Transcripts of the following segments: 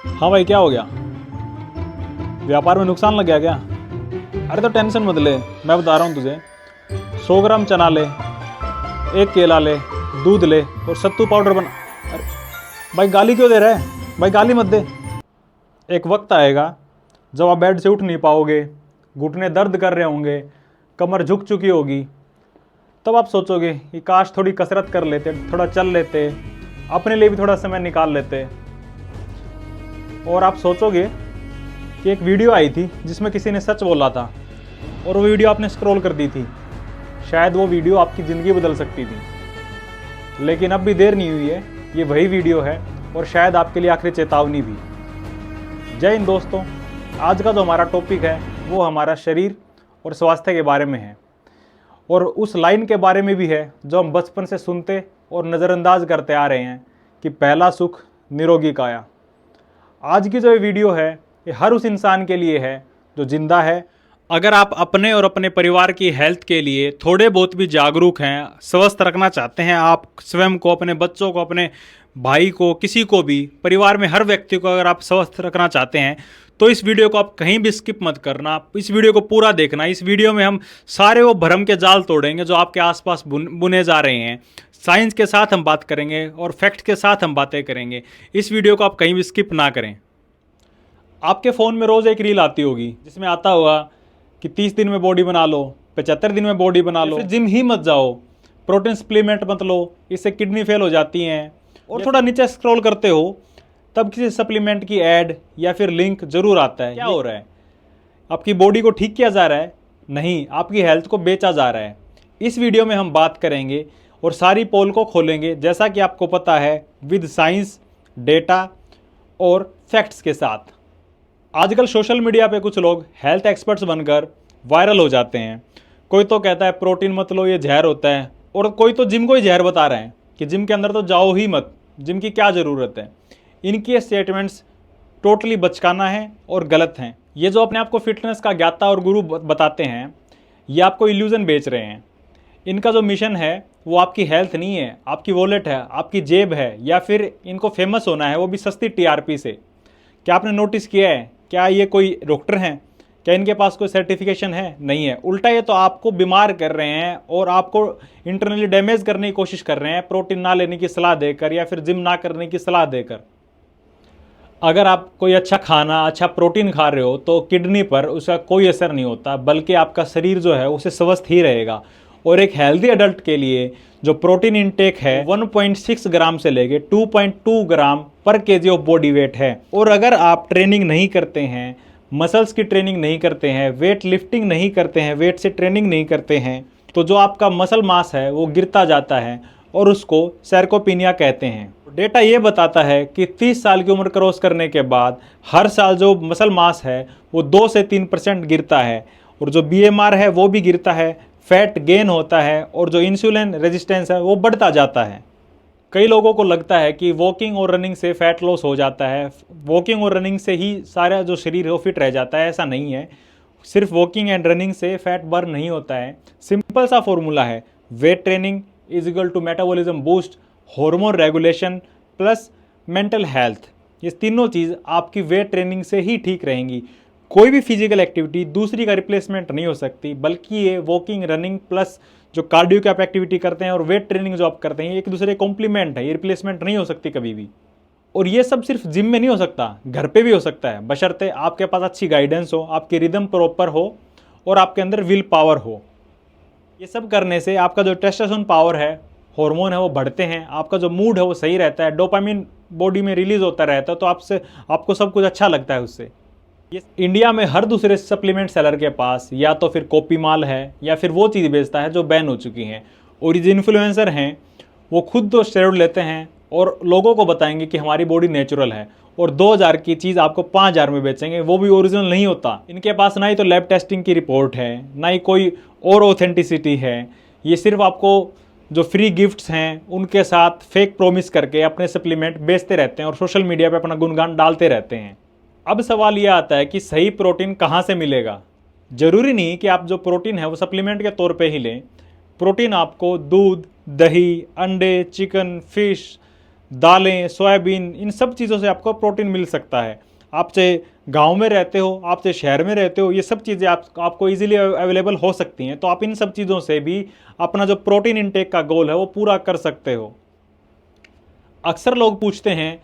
हाँ भाई, क्या हो गया? व्यापार में नुकसान लग गया क्या? अरे तो टेंशन मत ले, मैं बता रहा हूँ तुझे। 100 ग्राम चना ले, एक केला ले, दूध ले और सत्तू पाउडर बना। अरे भाई, गाली क्यों दे रहा है? भाई गाली मत दे। एक वक्त आएगा जब आप बेड से उठ नहीं पाओगे, घुटने दर्द कर रहे होंगे, कमर झुक चुकी होगी, तब आप सोचोगे कि काश थोड़ी कसरत कर लेते, थोड़ा चल लेते, अपने लिए भी थोड़ा समय निकाल लेते। और आप सोचोगे कि एक वीडियो आई थी जिसमें किसी ने सच बोला था और वो वीडियो आपने स्क्रॉल कर दी थी। शायद वो वीडियो आपकी ज़िंदगी बदल सकती थी, लेकिन अब भी देर नहीं हुई है। ये वही वीडियो है और शायद आपके लिए आखिरी चेतावनी भी। जय हिंद दोस्तों, आज का जो हमारा टॉपिक है वो हमारा शरीर और स्वास्थ्य के बारे में है, और उस लाइन के बारे में भी है जो हम बचपन से सुनते और नज़रअंदाज करते आ रहे हैं कि पहला सुख निरोगी काया। आज की जो ये वीडियो है ये हर उस इंसान के लिए है जो जिंदा है। अगर आप अपने और अपने परिवार की हेल्थ के लिए थोड़े बहुत भी जागरूक हैं, स्वस्थ रखना चाहते हैं आप स्वयं को, अपने बच्चों को, अपने भाई को, किसी को भी, परिवार में हर व्यक्ति को अगर आप स्वस्थ रखना चाहते हैं तो इस वीडियो को आप कहीं भी स्किप मत करना। इस वीडियो को पूरा देखना। इस वीडियो में हम सारे वो भ्रम के जाल तोड़ेंगे जो आपके आसपास बुने जा रहे हैं। साइंस के साथ हम बात करेंगे और फैक्ट के साथ हम बातें करेंगे। इस वीडियो को आप कहीं भी स्किप ना करें। आपके फ़ोन में रोज़ एक रील आती होगी जिसमें आता होगा कि 30 दिन में बॉडी बना लो, 75 दिन में बॉडी बना लो, जिम ही मत जाओ, प्रोटीन सप्लीमेंट मत लो, इससे किडनी फेल हो जाती हैं। और थोड़ा नीचे स्क्रॉल करते हो तब किसी सप्लीमेंट की ऐड या फिर लिंक जरूर आता है। क्या हो रहा है? आपकी बॉडी को ठीक किया जा रहा है? नहीं, आपकी हेल्थ को बेचा जा रहा है। इस वीडियो में हम बात करेंगे और सारी पोल को खोलेंगे, जैसा कि आपको पता है, विद साइंस, डेटा और फैक्ट्स के साथ। आजकल सोशल मीडिया पे कुछ लोग हेल्थ एक्सपर्ट्स बनकर वायरल हो जाते हैं। कोई तो कहता है प्रोटीन मत लो, ये जहर होता है, और कोई तो जिम को ही जहर बता रहे हैं कि जिम के अंदर तो जाओ ही मत, जिम की क्या ज़रूरत है। इनकी स्टेटमेंट्स टोटली बचकाना है और गलत हैं। ये जो अपने आप को फिटनेस का ज्ञाता और गुरु बताते हैं, ये आपको इल्यूजन बेच रहे हैं। इनका जो मिशन है वो आपकी हेल्थ नहीं है, आपकी वॉलेट है, आपकी जेब है, या फिर इनको फेमस होना है, वो भी सस्ती टीआरपी से। क्या आपने नोटिस किया है? क्या ये कोई डॉक्टर हैं? क्या इनके पास कोई सर्टिफिकेशन है? नहीं है। उल्टा ये तो आपको बीमार कर रहे हैं और आपको इंटरनली डैमेज करने की कोशिश कर रहे हैं, प्रोटीन ना लेने की सलाह देकर या फिर जिम ना करने की सलाह देकर। अगर आप कोई अच्छा खाना, अच्छा प्रोटीन खा रहे हो तो किडनी पर उसका कोई असर नहीं होता, बल्कि आपका शरीर जो है उसे स्वस्थ ही रहेगा। और एक हेल्दी अडल्ट के लिए जो प्रोटीन इंटेक है 1.6 ग्राम से लेके 2.2 ग्राम पर केजी ऑफ बॉडी वेट है। और अगर आप ट्रेनिंग नहीं करते हैं, मसल्स की ट्रेनिंग नहीं करते हैं, वेट लिफ्टिंग नहीं करते हैं, वेट से ट्रेनिंग नहीं करते हैं, तो जो आपका मसल मास है वो गिरता जाता है और उसको सैरकोपीनिया कहते हैं। डेटा ये बताता है कि 30 साल की उम्र क्रॉस करने के बाद हर साल जो मसल मास है वो 2 से 3% गिरता है, और जो बीएमआर है वो भी गिरता है, फैट गेन होता है, और जो इंसुलिन रेजिस्टेंस है वो बढ़ता जाता है। कई लोगों को लगता है कि वॉकिंग और रनिंग से फैट लॉस हो जाता है, वॉकिंग और रनिंग से ही सारा जो शरीर है वो फिट रह जाता है। ऐसा नहीं है। सिर्फ वॉकिंग एंड रनिंग से फैट बर्न नहीं होता है। सिंपल सा फॉर्मूला है, weight training is equal to metabolism boost, hormone regulation plus mental health. ये तीनों चीज़ आपकी वेट ट्रेनिंग से ही ठीक रहेंगी। कोई भी फिजिकल एक्टिविटी दूसरी का रिप्लेसमेंट नहीं हो सकती, बल्कि ये वॉकिंग, रनिंग प्लस जो कार्डियो की आप एक्टिविटी करते हैं और वेट ट्रेनिंग जो आप करते हैं, एक दूसरे कॉम्प्लीमेंट है, ये रिप्लेसमेंट नहीं हो सकती कभी भी। और ये सब सिर्फ जिम में नहीं हो सकता, घर पे भी हो सकता है, बशर्ते आपके पास अच्छी गाइडेंस हो, आपकी रिदम प्रॉपर हो और आपके अंदर विल पावर हो। ये सब करने से आपका जो टेस्टोस्टेरोन पावर है, हार्मोन है, वो बढ़ते हैं, आपका जो मूड है वो सही रहता है, डोपामिन बॉडी में रिलीज होता रहता है, तो आपको सब कुछ अच्छा लगता है उससे। ये इंडिया में हर दूसरे सप्लीमेंट सेलर के पास या तो फिर कॉपी माल है या फिर वो चीज़ बेचता है जो बैन हो चुकी हैं। और ये जो इन्फ्लुएंसर हैं वो खुद तो स्टेरॉइड लेते हैं और लोगों को बताएंगे कि हमारी बॉडी नेचुरल है, और 2000 की चीज़ आपको 5000 में बेचेंगे, वो भी ओरिजिनल नहीं होता। इनके पास ना ही तो लैब टेस्टिंग की रिपोर्ट है, ना ही कोई और ऑथेंटिसिटी है। ये सिर्फ आपको जो फ्री गिफ्ट्स हैं उनके साथ फेक प्रॉमिस करके अपने सप्लीमेंट बेचते रहते हैं और सोशल मीडिया पे अपना गुणगान डालते रहते हैं। अब सवाल यह आता है कि सही प्रोटीन कहाँ से मिलेगा। ज़रूरी नहीं कि आप जो प्रोटीन है वो सप्लीमेंट के तौर पे ही लें। प्रोटीन आपको दूध, दही, अंडे, चिकन, फिश, दालें, सोयाबीन, इन सब चीज़ों से आपको प्रोटीन मिल सकता है। आप चाहे गांव में रहते हो, आप चाहे शहर में रहते हो, ये सब चीज़ें आपको इजीली अवेलेबल हो सकती हैं। तो आप इन सब चीज़ों से भी अपना जो प्रोटीन इंटेक का गोल है वो पूरा कर सकते हो। अक्सर लोग पूछते हैं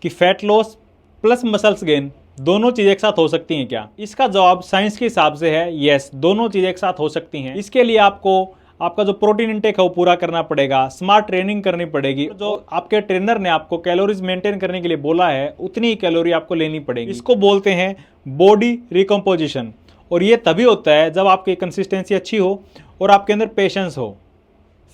कि fat loss plus muscles gain दोनों चीज़ एक साथ हो सकती हैं क्या? इसका जवाब साइंस के हिसाब से है यस, दोनों चीज़ एक साथ हो सकती हैं। इसके लिए आपको आपका जो प्रोटीन इंटेक है वो पूरा करना पड़ेगा, स्मार्ट ट्रेनिंग करनी पड़ेगी। जो आपके ट्रेनर ने आपको कैलोरीज मेंटेन करने के लिए बोला है उतनी ही कैलोरी आपको लेनी पड़ेगी। इसको बोलते हैं बॉडी रिकम्पोजिशन, और ये तभी होता है जब आपकी कंसिस्टेंसी अच्छी हो और आपके अंदर पेशेंस हो।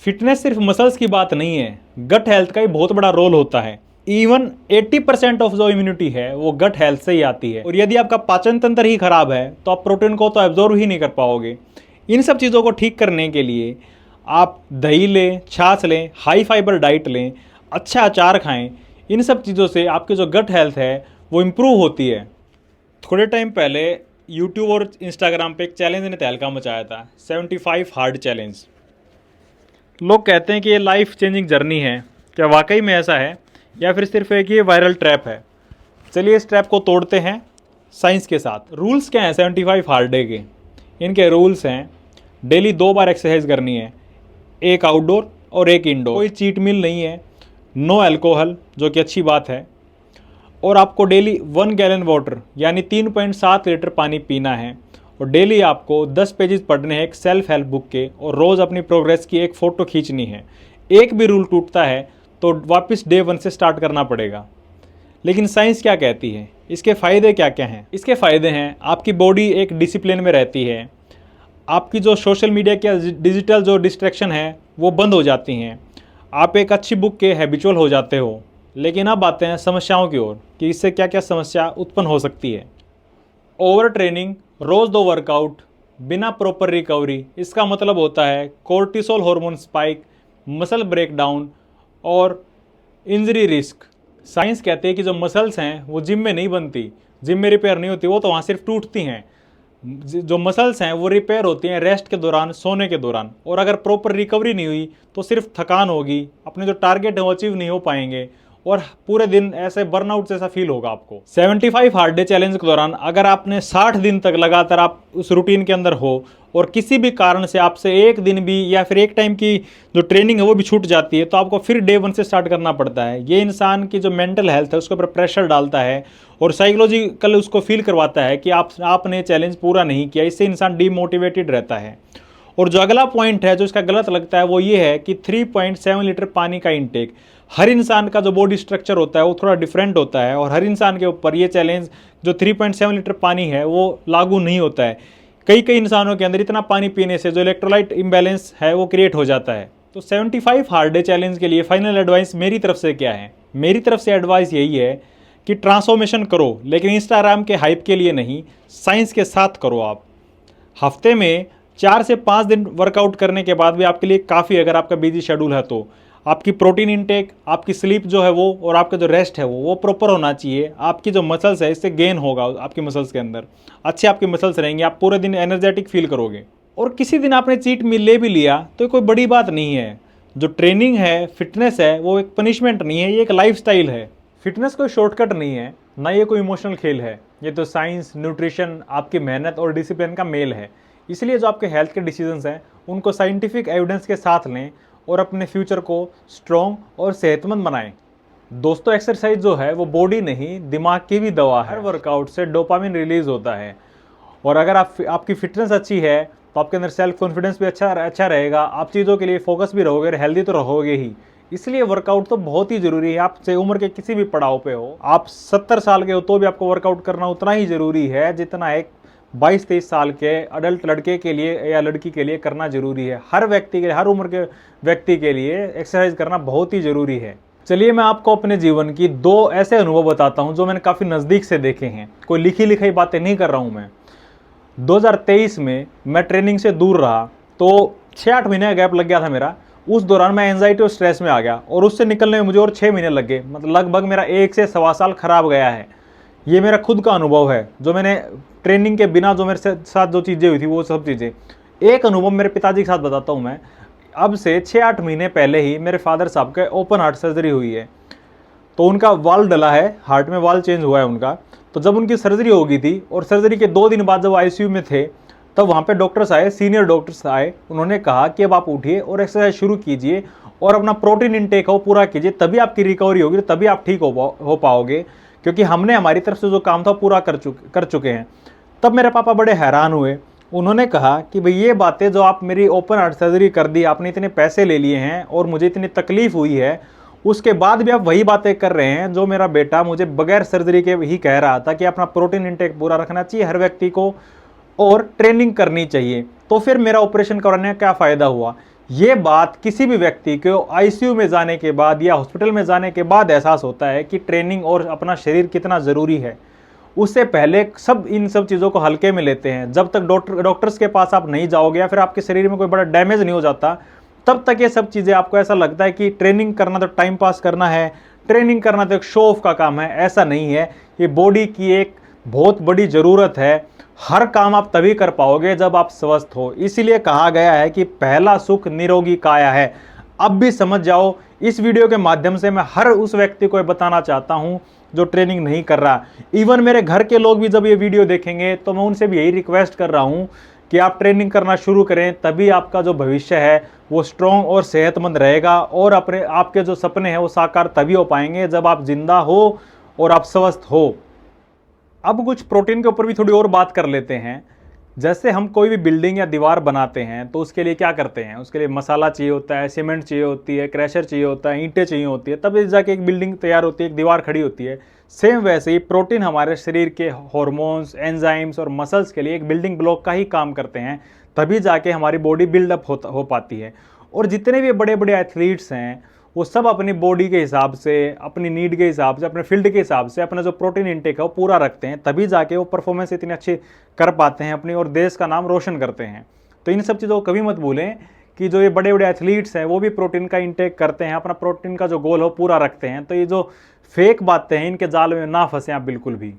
फिटनेस सिर्फ मसल्स की बात नहीं है, गट हेल्थ का ही बहुत बड़ा रोल होता है। इवन 80% ऑफ जो इम्यूनिटी है वो गट हेल्थ से ही आती है। और यदि आपका पाचन तंत्र ही खराब है तो आप प्रोटीन को तो एब्जॉर्व ही नहीं कर पाओगे। इन सब चीज़ों को ठीक करने के लिए आप दही लें, छाछ लें, हाई फाइबर डाइट लें, अच्छा अचार खाएं। इन सब चीज़ों से आपकी जो गट हेल्थ है वो इम्प्रूव होती है। थोड़े टाइम पहले यूट्यूब और इंस्टाग्राम पे एक चैलेंज ने तहलका मचाया था, 75 हार्ड चैलेंज। लोग कहते हैं कि ये लाइफ चेंजिंग जर्नी है। क्या वाकई में ऐसा है या फिर सिर्फ एक ये वायरल ट्रैप है? चलिए इस ट्रैप को तोड़ते हैं साइंस के साथ। रूल्स क्या हैं 75 हार्ड डे के? इनके रूल्स हैं, डेली 2 बार एक्सरसाइज करनी है, एक आउटडोर और एक इंडोर। कोई चीट मील नहीं है, नो अल्कोहल, जो कि अच्छी बात है। और आपको डेली 1 गैलन वाटर यानी 3.7 लीटर पानी पीना है। और डेली आपको 10 पेजेस पढ़ने हैं एक सेल्फ हेल्प बुक के, और रोज़ अपनी प्रोग्रेस की एक फ़ोटो खींचनी है। एक भी रूल टूटता है तो वापस डे 1 से स्टार्ट करना पड़ेगा। लेकिन साइंस क्या कहती है? इसके फ़ायदे क्या क्या हैं? इसके फ़ायदे हैं, आपकी बॉडी एक डिसिप्लिन में रहती है, आपकी जो सोशल मीडिया की डिजिटल जो डिस्ट्रैक्शन है वो बंद हो जाती हैं, आप एक अच्छी बुक के हैबिचुअल हो जाते हो। लेकिन अब आते हैं समस्याओं की ओर कि इससे क्या क्या समस्या उत्पन्न हो सकती है। ओवर ट्रेनिंग, रोज़ 2 वर्कआउट, बिना प्रॉपर रिकवरी। इसका मतलब होता है cortisol hormone spike, muscle breakdown और इंजरी रिस्क। साइंस कहती है कि जो मसल्स हैं वो जिम में नहीं बनती, जिम में रिपेयर नहीं होती, वो तो वहाँ सिर्फ टूटती हैं। जो मसल्स हैं वो रिपेयर होती हैं रेस्ट के दौरान, सोने के दौरान। और अगर प्रॉपर रिकवरी नहीं हुई तो सिर्फ थकान होगी, अपने जो टारगेट है वो अचीव नहीं हो पाएंगे और पूरे दिन ऐसे बर्नआउट जैसा फील होगा आपको। 75 हार्ड डे चैलेंज के दौरान अगर आपने 60 दिन तक लगातार आप उस रूटीन के अंदर हो और किसी भी कारण से आपसे एक दिन भी या फिर एक टाइम की जो ट्रेनिंग है वो भी छूट जाती है तो आपको फिर डे 1 से स्टार्ट करना पड़ता है। ये इंसान की जो मेंटल हेल्थ है उसके ऊपर प्रेशर डालता है और साइकोलॉजिकल उसको फील करवाता है कि आपने चैलेंज पूरा नहीं किया। इससे इंसान डीमोटिवेटेड रहता है। और जो अगला पॉइंट है जो इसका गलत लगता है वो ये है कि 3.7 लीटर पानी का इंटेक। हर इंसान का जो बॉडी स्ट्रक्चर होता है वो थोड़ा डिफरेंट होता है और हर इंसान के ऊपर ये चैलेंज जो 3.7 लीटर पानी है वो लागू नहीं होता है। कई इंसानों के अंदर इतना पानी पीने से जो इलेक्ट्रोलाइट इम्बैलेंस है वो क्रिएट हो जाता है। तो 75 हार्ड डे चैलेंज के लिए फाइनल एडवाइस मेरी तरफ से क्या है? मेरी तरफ से एडवाइस यही है कि ट्रांसफॉर्मेशन करो, लेकिन इंस्टाग्राम के हाइप के लिए नहीं, साइंस के साथ करो। आप हफ्ते में 4 से 5 दिन वर्कआउट करने के बाद भी आपके लिए काफ़ी, अगर आपका बिजी शेड्यूल है तो। आपकी प्रोटीन इंटेक, आपकी स्लीप जो है वो और आपका जो रेस्ट है वो प्रॉपर होना चाहिए। आपकी जो मसल्स है इससे गेन होगा, आपकी मसल्स के अंदर अच्छे आपके मसल्स रहेंगे, आप पूरे दिन एनर्जेटिक फील करोगे। और किसी दिन आपने चीट मील ले भी लिया तो कोई बड़ी बात नहीं है। जो ट्रेनिंग है, फिटनेस है, वो एक पनिशमेंट नहीं है, ये एक लाइफस्टाइल है। फिटनेस कोई शॉर्टकट नहीं है, ना ये कोई इमोशनल खेल है। ये तो साइंस, न्यूट्रिशन, आपकी मेहनत और डिसिप्लिन का मेल है। इसलिए जो आपके हेल्थ के डिसीजंस हैं उनको साइंटिफिक एविडेंस के साथ लें और अपने फ्यूचर को स्ट्रॉन्ग और सेहतमंद बनाएं। दोस्तों, एक्सरसाइज जो है वो बॉडी नहीं दिमाग की भी दवा है। हर वर्कआउट से डोपामिन रिलीज होता है और अगर आपकी फिटनेस अच्छी है तो आपके अंदर सेल्फ कॉन्फिडेंस भी अच्छा रहेगा। आप चीज़ों के लिए फोकस भी रहोगे और हेल्दी तो रहोगे ही। इसलिए वर्कआउट तो बहुत ही ज़रूरी है। आप चाहे उम्र के किसी भी पड़ाव पे हो, आप 70 साल के हो तो भी आपको वर्कआउट करना उतना ही ज़रूरी है जितना एक 22-23 साल के अडल्ट लड़के के लिए या लड़की के लिए करना जरूरी है। हर व्यक्ति के, हर उम्र के व्यक्ति के लिए एक्सरसाइज करना बहुत ही ज़रूरी है। चलिए मैं आपको अपने जीवन की 2 ऐसे अनुभव बताता हूं जो मैंने काफ़ी नज़दीक से देखे हैं। कोई लिखी लिखाई बातें नहीं कर रहा हूं मैं। 2023 में मैं ट्रेनिंग से दूर रहा तो 6-8 महीने का गैप लग गया था मेरा। उस दौरान मैं एंजाइटी और स्ट्रेस में आ गया और उससे निकलने में मुझे और 6 महीने लग गए। मतलब लगभग मेरा 1 से सवा साल खराब गया है। ये मेरा खुद का अनुभव है, जो मैंने ट्रेनिंग के बिना जो मेरे साथ जो चीज़ें हुई थी वो सब चीज़ें। एक अनुभव मेरे पिताजी के साथ बताता हूँ मैं। अब से 6-8 महीने पहले ही मेरे फादर साहब के ओपन हार्ट सर्जरी हुई है। तो उनका वाल्व डला है, हार्ट में वाल्व चेंज हुआ है उनका। तो जब उनकी सर्जरी हो गई थी और सर्जरी के 2 दिन बाद जब आईसीयू में थे, तब वहाँ पे डॉक्टर्स आए, सीनियर डॉक्टर्स आए। उन्होंने कहा कि अब आप उठिए और एक्सरसाइज शुरू कीजिए और अपना प्रोटीन इंटेक हो पूरा कीजिए, तभी आपकी रिकवरी होगी, तभी आप ठीक हो पाओगे, क्योंकि हमने हमारी तरफ से जो काम था पूरा कर चुके हैं। तब मेरे पापा बड़े हैरान हुए। उन्होंने कहा कि भाई ये बातें जो आप मेरी ओपन हार्ट सर्जरी कर दी, आपने इतने पैसे ले लिए हैं और मुझे इतनी तकलीफ हुई है, उसके बाद भी आप वही बातें कर रहे हैं जो मेरा बेटा मुझे बगैर सर्जरी के ही कह रहा था कि अपना प्रोटीन इंटेक पूरा रखना चाहिए हर व्यक्ति को और ट्रेनिंग करनी चाहिए, तो फिर मेरा ऑपरेशन कराने का क्या फ़ायदा हुआ। ये बात किसी भी व्यक्ति को आईसीयू में जाने के बाद या हॉस्पिटल में जाने के बाद एहसास होता है कि ट्रेनिंग और अपना शरीर कितना ज़रूरी है। उससे पहले इन सब चीज़ों को हल्के में लेते हैं। जब तक डॉक्टर्स के पास आप नहीं जाओगे या फिर आपके शरीर में कोई बड़ा डैमेज नहीं हो जाता, तब तक ये सब चीज़ें आपको ऐसा लगता है कि ट्रेनिंग करना तो टाइम पास करना है, ट्रेनिंग करना तो एक शो ऑफ का काम है। ऐसा नहीं है, ये बॉडी की एक बहुत बड़ी ज़रूरत है। हर काम आप तभी कर पाओगे जब आप स्वस्थ हो। इसीलिए कहा गया है कि पहला सुख निरोगी काया है। अब भी समझ जाओ। इस वीडियो के माध्यम से मैं हर उस व्यक्ति को बताना चाहता हूं जो ट्रेनिंग नहीं कर रहा। इवन मेरे घर के लोग भी जब ये वीडियो देखेंगे तो मैं उनसे भी यही रिक्वेस्ट कर रहा हूं कि आप ट्रेनिंग करना शुरू करें, तभी आपका जो भविष्य है वो स्ट्रॉन्ग और सेहतमंद रहेगा और आपके जो सपने हैं वो साकार तभी हो पाएंगे जब आप जिंदा हो और आप स्वस्थ हो। अब कुछ प्रोटीन के ऊपर भी थोड़ी और बात कर लेते हैं। जैसे हम कोई भी बिल्डिंग या दीवार बनाते हैं तो उसके लिए क्या करते हैं, उसके लिए मसाला चाहिए होता है, सीमेंट चाहिए होती है, क्रैशर चाहिए होता है, ईंटें चाहिए होती है, तब जाके एक बिल्डिंग तैयार होती है, एक दीवार खड़ी होती है। सेम वैसे ही प्रोटीन हमारे शरीर के हार्मोन्स, एंजाइम्स और मसल्स के लिए एक बिल्डिंग ब्लॉक का ही काम करते हैं, तभी जाके हमारी बॉडी बिल्डअप हो पाती है। और जितने भी बड़े बड़े एथलीट्स हैं वो सब अपनी बॉडी के हिसाब से, अपनी नीड के हिसाब से, अपने फील्ड के हिसाब से अपना जो प्रोटीन इंटेक है वो पूरा रखते हैं, तभी जाके वो परफॉर्मेंस इतनी अच्छी कर पाते हैं अपनी और देश का नाम रोशन करते हैं। तो इन सब चीज़ों को कभी मत भूलें कि जो ये बड़े बड़े एथलीट्स हैं वो भी प्रोटीन का इंटेक करते हैं, अपना प्रोटीन का जो गोल हो पूरा रखते हैं। तो ये जो फेक बातें हैं इनके जाल में ना फंसें आप बिल्कुल भी।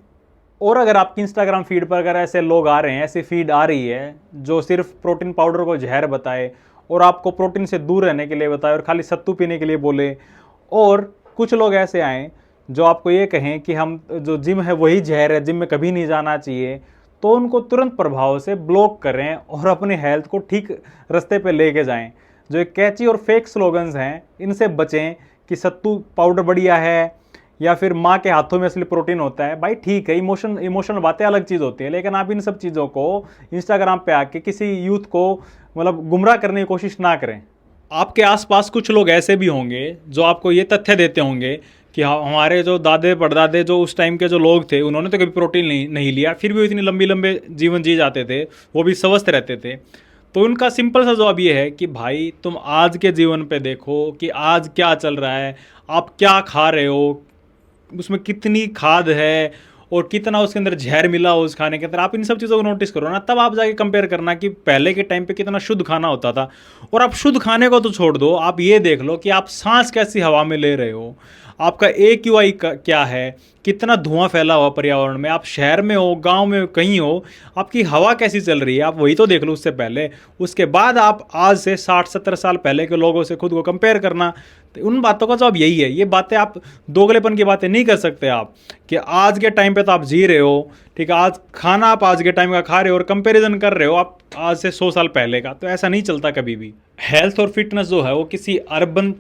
और अगर आपकी इंस्टाग्राम फीड पर अगर ऐसे लोग आ रहे हैं, ऐसी फीड आ रही है जो सिर्फ प्रोटीन पाउडर को जहर बताए और आपको प्रोटीन से दूर रहने के लिए बताए और खाली सत्तू पीने के लिए बोले, और कुछ लोग ऐसे आए जो आपको ये कहें कि हम जो जिम है वही जहर है, जिम में कभी नहीं जाना चाहिए, तो उनको तुरंत प्रभाव से ब्लॉक करें और अपने हेल्थ को ठीक रास्ते पे लेके जाएं। जो एक कैची और फेक स्लोगन्स हैं इनसे बचें कि सत्तू पाउडर बढ़िया है या फिर माँ के हाथों में असली प्रोटीन होता है। भाई ठीक है, इमोशनल बातें अलग चीज़ होती है, लेकिन आप इन सब चीज़ों को इंस्टाग्राम पे आके किसी यूथ को मतलब गुमराह करने की कोशिश ना करें। आपके आसपास कुछ लोग ऐसे भी होंगे जो आपको ये तथ्य देते होंगे कि हमारे जो दादे परदादे जो उस टाइम के जो लोग थे उन्होंने तो कभी प्रोटीन नहीं लिया, फिर भी वो इतनी लंबे जीवन जी जाते थे, वो भी स्वस्थ रहते थे। तो उनका सिंपल सा जवाब ये है कि भाई तुम आज के जीवन पे देखो कि आज क्या चल रहा है, आप क्या खा रहे हो, उसमें कितनी खाद है और कितना उसके अंदर जहर मिला हो उस खाने के अंदर। आप इन सब चीज़ों को नोटिस करो ना, तब आप जाके कंपेयर करना कि पहले के टाइम पे कितना शुद्ध खाना होता था। और आप शुद्ध खाने को तो छोड़ दो, आप ये देख लो कि आप सांस कैसी हवा में ले रहे हो, आपका AQI क्या है, कितना धुआं फैला हुआ पर्यावरण में, आप शहर में हो, गांव में कहीं हो, आपकी हवा कैसी चल रही है, आप वही तो देख लो उससे पहले। उसके बाद आप आज से 60-70 साल पहले के लोगों से खुद को कंपेयर करना। तो उन बातों का जवाब यही है। ये बातें आप दोगलेपन की बातें नहीं कर सकते आप कि आज के टाइम पे तो आप जी रहे हो, ठीक है, आज खाना आप आज के टाइम का खा रहे हो और कंपैरिजन कर रहे हो आप आज से 100 साल पहले का। तो ऐसा नहीं चलता कभी भी। हेल्थ और फिटनेस जो है वो किसी अर्बन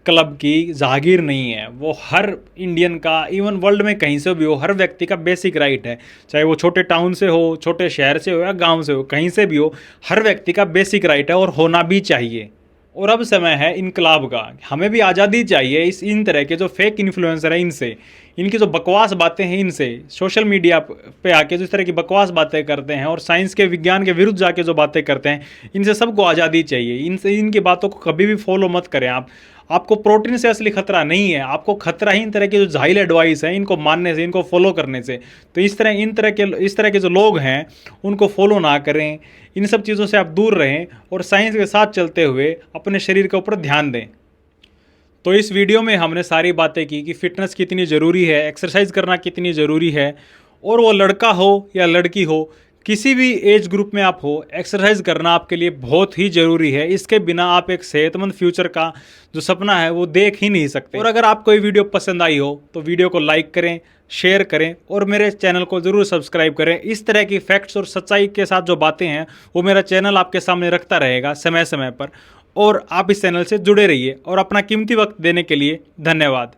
क्लब की जागीर नहीं है, वो हर इंडियन का, इवन वर्ल्ड में कहीं से भी हो, हर व्यक्ति का बेसिक राइट है। चाहे वो छोटे टाउन से हो, छोटे शहर से हो या गांव से हो, कहीं से भी हो, हर व्यक्ति का बेसिक राइट है और होना भी चाहिए। और अब समय है इनकलाब का। हमें भी आज़ादी चाहिए इन तरह के जो फेक इन्फ्लुएंसर हैं इनसे, इनकी जो बकवास बातें हैं इनसे, सोशल मीडिया पे आके जो इस तरह की बकवास बातें करते हैं और साइंस के, विज्ञान के विरुद्ध जाके जो बातें करते हैं, इनसे सबको आज़ादी चाहिए। इनसे, इनकी बातों को कभी भी फॉलो मत करें आप। आपको प्रोटीन से असली खतरा नहीं है, आपको खतरा ही इन तरह के जो जाहिल एडवाइस है इनको मानने से, इनको फॉलो करने से। तो इस तरह के जो लोग हैं उनको फॉलो ना करें, इन सब चीज़ों से आप दूर रहें और साइंस के साथ चलते हुए अपने शरीर के ऊपर ध्यान दें। तो इस वीडियो में हमने सारी बातें की कि फ़िटनेस कितनी ज़रूरी है, एक्सरसाइज करना कितनी ज़रूरी है, और वो लड़का हो या लड़की हो, किसी भी एज ग्रुप में आप हो, एक्सरसाइज करना आपके लिए बहुत ही ज़रूरी है। इसके बिना आप एक सेहतमंद फ्यूचर का जो सपना है वो देख ही नहीं सकते। और अगर आपको ये वीडियो पसंद आई हो तो वीडियो को लाइक करें, शेयर करें और मेरे चैनल को ज़रूर सब्सक्राइब करें। इस तरह की फैक्ट्स और सच्चाई के साथ जो बातें हैं वो मेरा चैनल आपके सामने रखता रहेगा समय समय पर। और आप इस चैनल से जुड़े रहिए और अपना कीमती वक्त देने के लिए धन्यवाद।